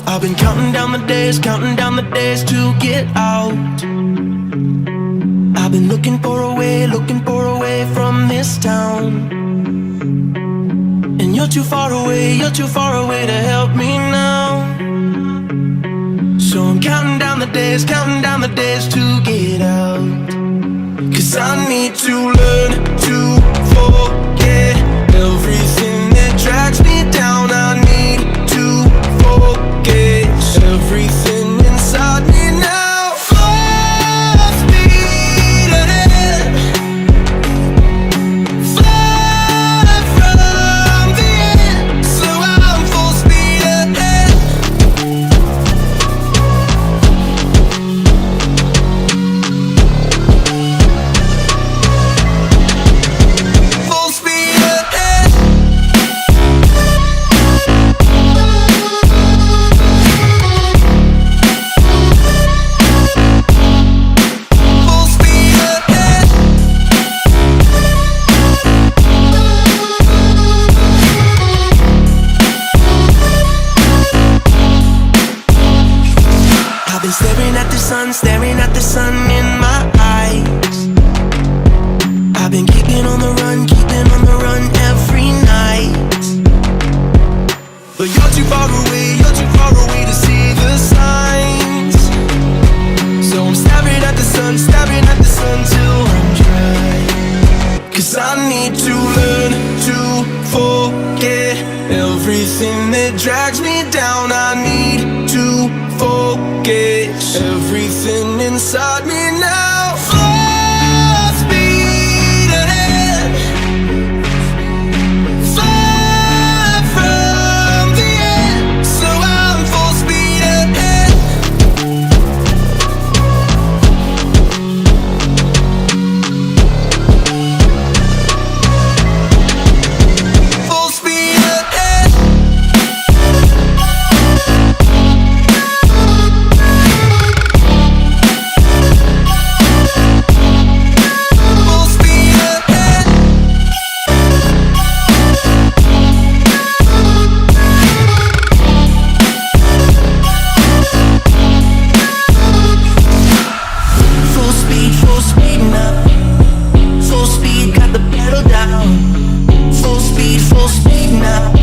I've been counting down the days to get out. I've been looking for a way from this town. And you're too far away to help me now. So I'm counting down the days to get out. 'Cause I need to learn to forget everything that drags me down. I need to forget everything inside me now. Full speed ahead, fly from the end. So I'm full speed ahead. Full speed ahead. Full speed ahead. I've been staring at the sun in my eyes. I've been keeping on the run every night. But you're too far away to see the signs. So I'm staring at the sun till I'm dry. 'Cause I need to learn to forget everything that drags me down. I need to forget everything inside me now. Full speed ahead, fly from the end. So I'm full speed ahead. Full speed ahead. Full speed ahead. Full speed now. Full speed, got the pedal down. Full speed now.